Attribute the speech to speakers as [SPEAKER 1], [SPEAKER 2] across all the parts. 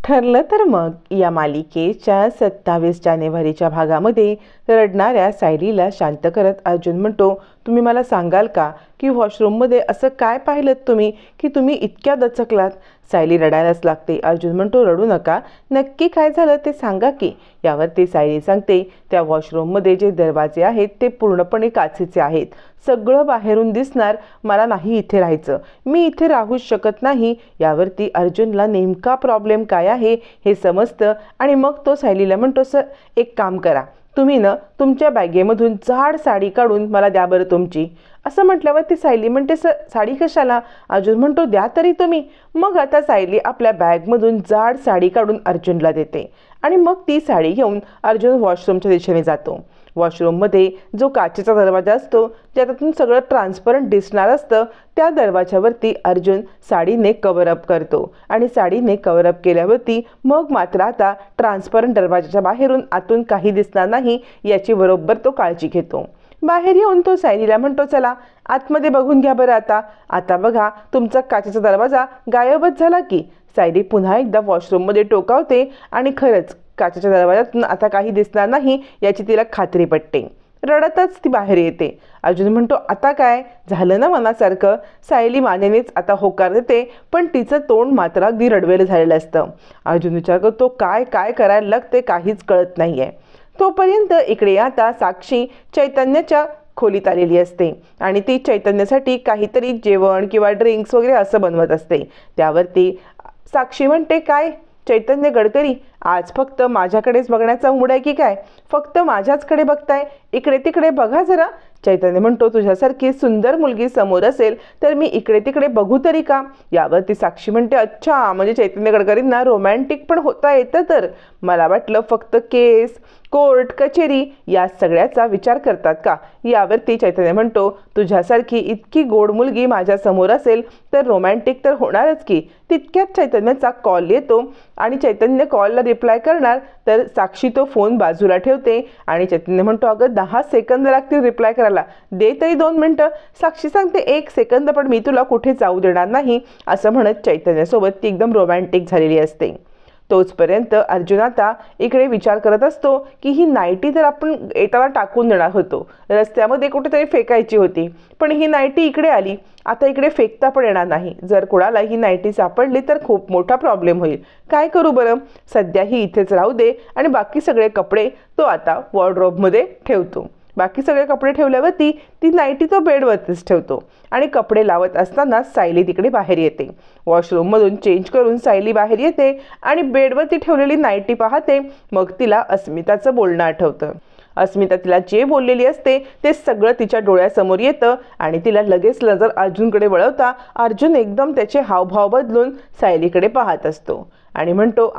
[SPEAKER 1] ठरलं तर मग या मालिकेच्या 27 जानेवारीच्या भागामध्ये रडणाऱ्या सायलीला शांत करत अर्जुन म्हणतो, तुम्ही मला सांगाल का की वॉशरूममध्ये असं काय पाहिलं तुम्ही की तुम्ही इतक्या दचकलात? सायली रडायलाच लागते. अर्जुन म्हणतो, रडू नका, नक्की काय झालं ते सांगा की. यावरती सायली सांगते, त्या वॉशरूममध्ये जे दरवाजे आहेत ते पूर्णपणे काचेचे आहेत. सगळं बाहेरून दिसणार, मला नाही इथे राहायचं, मी इथे राहूच शकत नाही. यावरती अर्जुनला नेमका प्रॉब्लेम काय आहे हे समजतं आणि मग तो सायलीला म्हणतो, सर एक काम करा, तुम्ही तुमच्या बॅगेमधून जाड साडी काढून मला द्या बरं तुमची. असं म्हटल्यावर ती सायली म्हणते, सर साडी कशाला? अर्जुन म्हणतो, द्या तरी तुम्ही. मग आता सायली आपल्या बॅगमधून जाड साडी काढून अर्जुनला देते आणि मग ती साडी घेऊन अर्जुन वॉशरूमच्या दिशेने जातो. वॉशरूममध्ये जो काचेचा दरवाजा असतो ज्यातून सगळं ट्रान्सपरंट दिसणार असतं, त्या दरवाजावरती अर्जुन साडीने कव्हरअप करतो आणि साडीने कव्हरअप केल्यावरती मग मात्र आता ट्रान्सपरंट दरवाजाच्या बाहेरून आतून काही दिसणार नाही याची बरोबर तो काळजी घेतो. बाहेर येऊन तो सायलीला म्हणतो, चला आतमध्ये बघून घ्या बरं. आता बघा, तुमचा काचेचा दरवाजा गायबच झाला की. सायली पुन्हा एकदा वॉशरूममध्ये टोकावते आणि खरंच काचेच्या दरवाजातून आता काही दिसणार नाही याची तिला खात्री पटते. रडतच ती बाहेर येते. अर्जुन म्हणतो, आता काय झालं ना मनासारखं? सायली मानेनेच आता होकार देते, पण तिचं तोंड मात्र अगदी रडवेलं झालेलं असतं. अर्जुन विचार करतो, काय काय करायला लागते काहीच कळत नाहीये. तोपर्यंत इकडे आता साक्षी चैतन्याच्या खोलीत आलेली असते आणि ती चैतन्यासाठी काहीतरी जेवण किंवा ड्रिंक्स वगैरे असं बनवत असते. त्यावरती साक्षी म्हणते, काय चैतन्य गडकरी, आज फक्त माझ्याकडेच बघण्याचा मूड आहे की काय? फक्त माझ्याचकडे बघताय, इकडे तिकडे बघा जरा. चैतन्य म्हणतो, तुझ्यासारखी सुंदर मुलगी समोर असेल तर मी इकडे तिकडे बघू तरी का? यावरती साक्षी म्हणते, अच्छा, म्हणजे चैतन्य गडकरींना रोमॅन्टिक पण होता येतं तर. मला वाटलं फक्त केस, कोर्ट कचेरी या सगळ्याचा विचार करतात का? यावरती चैतन्य म्हणतो, तुझ्यासारखी इतकी गोड मुलगी माझ्या समोर असेल तर रोमॅन्टिक तर होणारच की. तितक्यात चैतन्याचा कॉल येतो आणि चैतन्य कॉलला रिप्लाय करणार तर साक्षी तो फोन बाजूला ठेवते आणि चैतन्य म्हणतो, अगं 10 सेकंद लागतील रिप्लाय करायला, दे तरी 2 मिनटं. साक्षी सांगते, 1 सेकंद पण मी तुला कुठे जाऊ देणार नाही. असं म्हणत चैतन्यासोबत ती एकदम रोमॅन्टिक झालेली असते. तोचपर्यंत अर्जुन आता इकडे विचार करत असतो की ही नाईटी तर आपण येताना टाकून देणार होतो, रस्त्यामध्ये कुठेतरी फेकायची होती, पण ही नाईटी इकडे आली, आता इकडे फेकता पण येणार नाही. जर कोणाला ही नाईटी सापडली तर खूप मोठा प्रॉब्लेम होईल. काय करू बरं? सध्या ही इथेच राहू दे आणि बाकी सगळे कपडे तो आता वॉर्डरोबमध्ये ठेवतो. बाकी सगळे कपडे ठेवल्यावरती ती नाईटी तो बेडवरतीच ठेवतो आणि कपडे लावत असताना सायली तिकडे बाहेर येते. वॉशरूममधून चेंज करून सायली बाहेर येते आणि बेडवरती ठेवलेली नाईटी पाहते. मग तिला अस्मिताचं बोलणं आठवतं. अस्मिता तिला जे बोललेली असते ते सगळं तिच्या डोळ्यासमोर येतं आणि तिला लगेच नजर अर्जुनकडे वळवता अर्जुन एकदम त्याचे हावभाव बदलून सायलीकडे पाहत असतो आणि म्हणतो,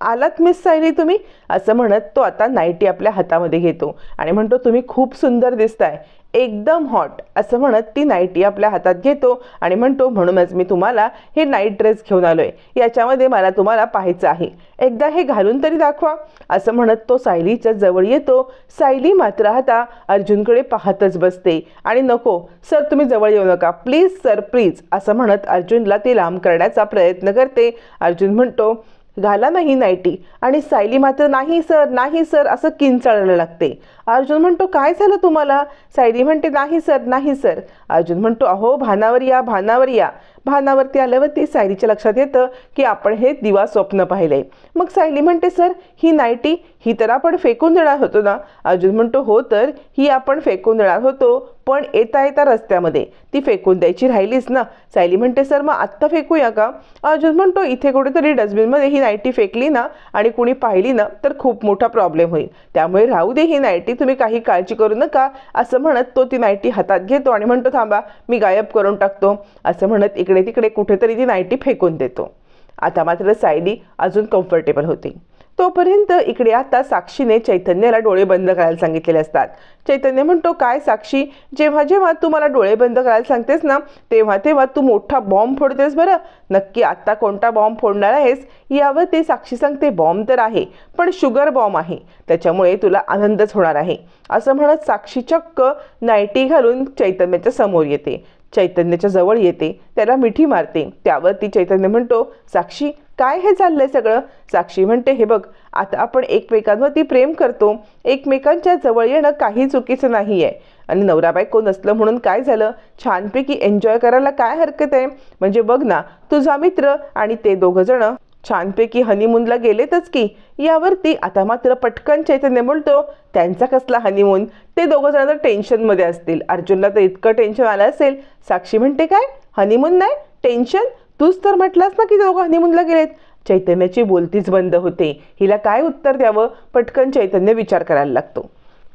[SPEAKER 1] आलात मिस सायली तुम्ही? असं म्हणत तो आता नाईटी आपल्या हातामध्ये घेतो आणि म्हणतो, तुम्ही खूप सुंदर दिसताय, एकदम हॉट. असं म्हणत ती नाईटी आपल्या हातात घेतो आणि म्हणतो, म्हणूनच मी तुम्हाला हे नाईट ड्रेस घेऊन आलोय, याच्यामध्ये मला तुम्हाला पाहायचं आहे, एकदा हे घालून तरी दाखवा. असं म्हणत तो सायलीच्या जवळ येतो. सायली मात्र आता अर्जुनकडे पाहतच बसते आणि नको सर, तुम्ही जवळ येऊ नका प्लीज सर, प्लीज. असं म्हणत अर्जुनला ती लांब करण्याचा प्रयत्न करते. अर्जुन म्हणतो, घाला नाही नाईटी आणि सायली मात्र नाही सर, नाही सर असं किंचाळायला लागते. अर्जुन म्हणतो, काय झालं तुम्हाला? सायली म्हणते, नाही सर, नाही सर. अर्जुन म्हणतो, अहो भानावर या, भानावर या. भानावरती आल्यावरती सायलीच्या लक्षात येतं की आपण हे दिवा स्वप्न पाहिलंय. मग सायली म्हणते, सर ही नाईटी ही तर आपण फेकून देणार होतो ना? अर्जुन म्हणतो, हो तर ही आपण फेकून देणार होतो, पण येता येता रस्त्यामध्ये ती फेकून द्यायची राहिलीच ना. सायली म्हणते, सर मग आत्ता फेकूया का? अर्जुन म्हणतो, इथे कुठेतरी डस्टबिनमध्ये ही नाईटी फेकली ना आणि कुणी पाहिली ना तर खूप मोठा प्रॉब्लेम होईल, त्यामुळे राहू दे ही नाईटी, तुम्ही काही काळजी करू नका. असं म्हणत तो ती नाईटी हातात घेतो आणि म्हणतो, थांबा मी गायब करून टाकतो. असं म्हणत इकडे तिकडे कुठेतरी ती नाईटी फेकून देतो. आता मात्र सायली अजून कम्फर्टेबल होती. तोपर्यंत इकडे आता साक्षीने चैतन्याला डोळे बंद करायला सांगितलेले असतात. चैतन्य म्हणतो, काय साक्षी, जेव्हा जेव्हा तू मला डोळे बंद करायला सांगतेस ना तेव्हा तेव्हा तू मोठा बॉम्ब फोडतेस बरं. नक्की आत्ता कोणता बॉम्ब फोडणार आहेस? यावर ते साक्षी सांगते, बॉम्ब तर आहे पण शुगर बॉम्ब आहे, त्याच्यामुळे तुला आनंदच होणार आहे. असं म्हणत साक्षी चक्क नाईटी घालून चैतन्याच्या समोर येते. चैतन्याच्या जवळ येते, त्याला मिठी मारते. त्यावरती चैतन्य म्हणतो, साक्षी काय हे चाललंय सगळं? साक्षी म्हणते, हे बघ, आता आपण एकमेकांवरती प्रेम करतो, एकमेकांच्या जवळ येणं काही चुकीचं नाहीये. आणि नवरा बायको नसलं म्हणून काय झालं, छानपैकी एन्जॉय करायला काय हरकत आहे? म्हणजे बघ ना, तुझा मित्र आणि ते दोघं जण छानपैकी हनीमूनला गेलेतच की. यावरती आता मात्र पटकन चैतन्य बोलतो, त्यांचा कसला हनीमून? ते दोघं जण तर टेन्शनमध्ये असतील. अर्जुनला तर इतकं टेन्शन आलं असेल. साक्षी म्हणते, काय हनीमून नाही, टेन्शन? तूच तर म्हटलास ना की दोघं हनीमूनला गेलेत. चैतन्याची बोलतीच बंद होते. हिला काय उत्तर द्यावं? पटकन चैतन्य विचार करायला लागतो.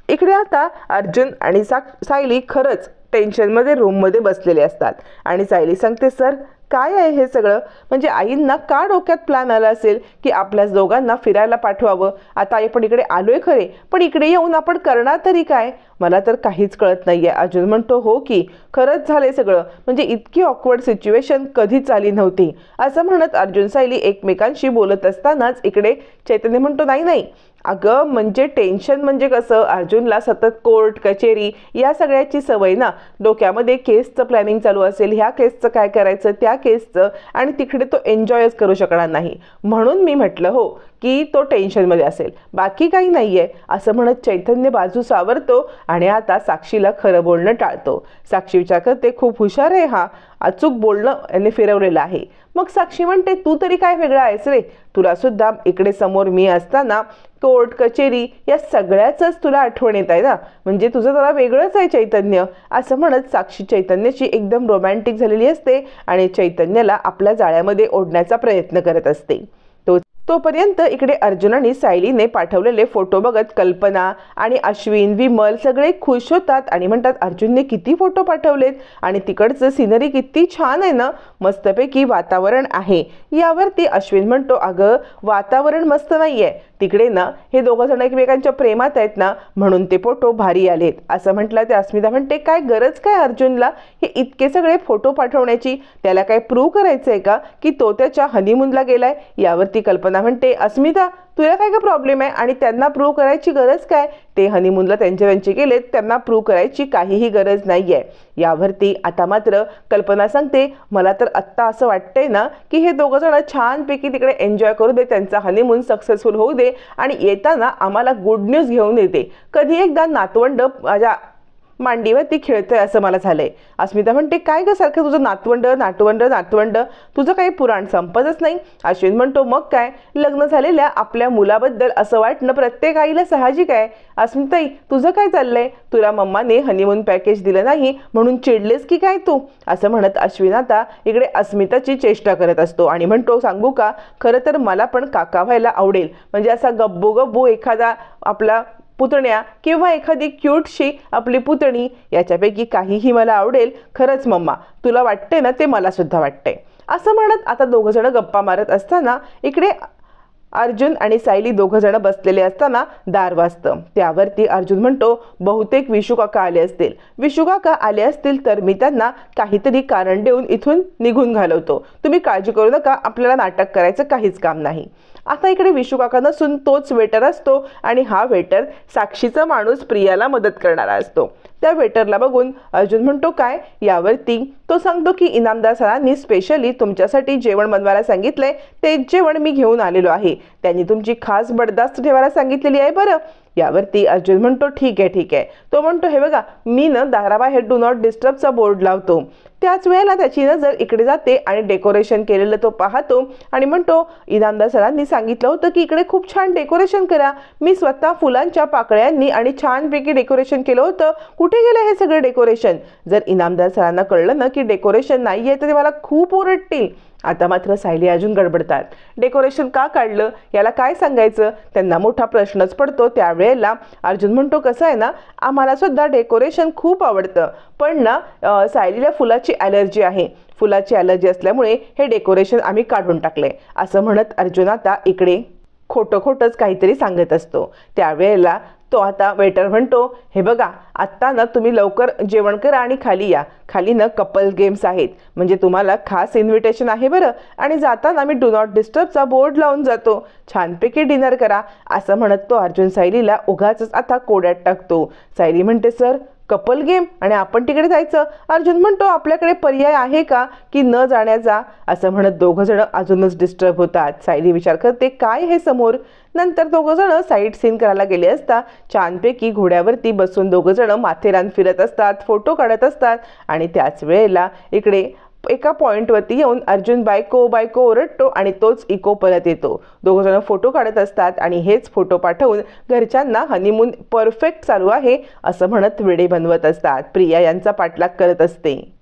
[SPEAKER 1] इकडे आता अर्जुन आणि सायली खरंच टेन्शनमध्ये रूममध्ये बसलेले असतात आणि सायली सांगते, सर काय आहे हे सगळं? म्हणजे आईंना का डोक्यात प्लॅन आला असेल की आपल्याच दोघांना फिरायला पाठवावं? आता आपण इकडे आलोय खरे, पण इकडे येऊन आपण करणार तरी काय? मला तर काहीच कळत नाहीये. अर्जुन म्हणतो, हो की खरंच झालंय सगळं, म्हणजे इतकी ऑकवर्ड सिच्युएशन कधीच आली नव्हती. असं म्हणत अर्जुन सायली एकमेकांशी बोलत असतानाच इकडे चैतन्य म्हणतो, नाही नाही अगं, म्हणजे टेन्शन म्हणजे कसं? अर्जुनला सतत कोर्ट कचेरी या सगळ्याची सवय ना. डोक्यामध्ये केसचं प्लॅनिंग चालू असेल, ह्या केसचं काय करायचं, त्या केसचं, आणि तिकडे तो एन्जॉयच करू शकणार नाही. म्हणून मी म्हटलं हो की तो टेन्शनमध्ये असेल, बाकी काही नाहीये. असं म्हणत चैतन्य बाजू सावरतो आणि आता साक्षीला खरं बोलणं टाळतो. साक्षी विचार करते, खूप हुशार आहे हा, अचूक बोलणं याने फिरवलेलं आहे. मग साक्षी म्हणते, तू तरी काय वेगळा आहेस रे? तुला सुद्धा इकडे समोर मी असताना कोर्ट कचेरी या सगळ्याच तुला आठवण येत आहे ना, म्हणजे तुझं जरा वेगळंच आहे चैतन्य. असं म्हणत साक्षी चैतन्याची एकदम रोमॅन्टिक झालेली असते आणि चैतन्याला आपल्या जाळ्यामध्ये ओढण्याचा प्रयत्न करत असते. तोपर्यंत इकडे अर्जुन आणि सायलीने पाठवलेले फोटो बघत कल्पना आणि अश्विन, विमल सगळे खुश होतात आणि म्हणतात, अर्जुनने किती फोटो पाठवलेत आणि तिकडचं सिनरी किती छान आहे ना, मस्तपैकी वातावरण आहे. यावरती अश्विन म्हणतो, अगं वातावरण मस्त नाहीये, तिकडे ना हे दोघं जण एकमेकांच्या प्रेमात आहेत ना, म्हणून ते फोटो भारी आलेत. असं म्हटलं ते अस्मिता म्हणते, काय गरज काय अर्जुनला हे इतके सगळे फोटो पाठवण्याची? त्याला काय प्रूव्ह करायचंय का की तो त्याच्या हनीमूनला गेलाय? यावरती कल्पना म्हणते, अस्मिता तुला काय का प्रॉब्लेम आहे? आणि त्यांना प्रूव्ह करायची गरज काय? ते हनीमूनला त्यांचे गेलेत, त्यांना प्रूव्ह करायची काहीही गरज नाहीये. यावरती आता मात्र कल्पना सांगते, मला तर आत्ता असं वाटतंय ना की हे दोघं जण छानपैकी तिकडे एन्जॉय करू दे, त्यांचा हनीमून सक्सेसफुल होऊ दे आणि येताना आम्हाला गुड न्यूज घेऊन येते. कधी एकदा नातवंड माझ्या मांडीवरती खेळतंय असं मला झालंय. अस्मिता म्हणते, काय ग सारखं तुझं नातवंड नातवंड नातवंड, तुझं काही पुराण संपतच नाही. अश्विन म्हणतो, मग काय, लग्न झालेल्या आपल्या मुलाबद्दल असं वाटणं प्रत्येक आईला साहजिक आहे. अस्मिताई तुझं काय चाललंय? तुला मम्माने हनीमून पॅकेज दिलं नाही म्हणून चिडलेस की काय तू? असं म्हणत अश्विन आता इकडे अस्मिताची चेष्टा करत असतो आणि म्हणतो, सांगू का, खरं तर मला पण काका व्हायला आवडेल. म्हणजे असा गब्बू गब्बू एखादा आपला पुतण्या किंवा एखादी क्यूटशी आपली पुतणी, याच्यापैकी काहीही मला आवडेल. खरंच मम्मा, तुला वाटते ना ते मला सुद्धा वाटते. असं म्हणत आता दोघं जण गप्पा मारत असताना इकडे अर्जुन आणि सायली दोघं जण बसलेले असताना दार वाजतं. त्यावरती अर्जुन म्हणतो, बहुतेक विशू काका आले असतील. विशू काका आले असतील तर मी त्यांना काहीतरी कारण देऊन इथून निघून घालवतो. तुम्ही काळजी करू नका, आपल्याला नाटक करायचं काहीच काम नाही. आता इकडे विशू काका नसून तोच वेटर असतो आणि हा वेटर साक्षीचा माणूस प्रियाला मदत करणारा असतो. त्या वेटरला बघून अर्जुन म्हणतो, काय? यावरती तो सांगतो की इनामदार सरांनी स्पेशली तुमच्यासाठी जेवण बनवायला सांगितलंय, तेच जेवण मी घेऊन आलेलो आहे. त्यांनी तुमची खास बडदास्त ठेवायला सांगितलेली आहे बरं. यावरती अर्जुन म्हणतो, ठीक आहे ठीक आहे. तो म्हणतो, हे बघा, मी ना दाराबाहेर डू नॉट डिस्टर्बचा बोर्ड लावतो. त्याच वेळेला त्याची नजर इकडे जाते आणि डेकोरेशन केलेलं तो पाहतो आणि म्हणतो, इनामदार सरांनी सांगितलं होतं की इकडे खूप छान डेकोरेशन करा. मी स्वतः फुलांच्या पाकळ्यांनी आणि छानपैकी डेकोरेशन केलं होतं. कुठे गेलं हे सगळं डेकोरेशन? जर इनामदार सरांना कळलं ना की डेकोरेशन नाही आहे तर ते मला खूप ओरडतील. आता मात्र सायली अजून गडबडतात. डेकोरेशन का काढलं याला काय सांगायचं? त्यांना मोठा प्रश्नच पडतो. त्यावेळेला अर्जुन म्हणतो, कसं आहे ना, आम्हाला सुद्धा डेकोरेशन खूप आवडतं, पण ना सायलीला फुलाची ॲलर्जी आहे. फुलाची ॲलर्जी असल्यामुळे हे डेकोरेशन आम्ही काढून टाकले. असं म्हणत अर्जुन आता इकडे खोटंच काहीतरी सांगत असतो. त्यावेळेला तो आता वेटर म्हणतो, हे बघा, आत्ता ना तुम्ही लवकर जेवण करा आणि खाली या. खाली ना कपल गेम्स आहेत, म्हणजे तुम्हाला खास इन्व्हिटेशन आहे बरं. आणि जाताना मी डू नॉट डिस्टर्बचा बोर्ड लावून जातो. छानपैकी डिनर करा. असं म्हणत तो अर्जुन सायलीला उगाच आता कोड्यात टाकतो. सायली म्हणते, सर कपल गेम आणि आपण तिकडे जायचं? अर्जुन म्हणतो आपल्याकडे पर्याय आहे का की न जाण्याचा? असं म्हणत दोघं जण अजूनच डिस्टर्ब होतात. सायली विचार करते काय हे समोर. नंतर दोघं जण साईट सीन करायला गेले असता छानपैकी घोड्यावरती बसून दोघं जण माथेरान फिरत असतात, फोटो काढत असतात. आणि त्याच वेळेला इकडे एका पॉइंटवरती येऊन अर्जुन बायको बायको ओरडतो आणि तोच इको परत येतो. दोघं जण फोटो काढत असतात आणि हेच फोटो पाठवून घरच्यांना हनीमून परफेक्ट चालू आहे असं म्हणत व्हिडिओ बनवत असतात. प्रिया यांचा पाठलाग करत असते.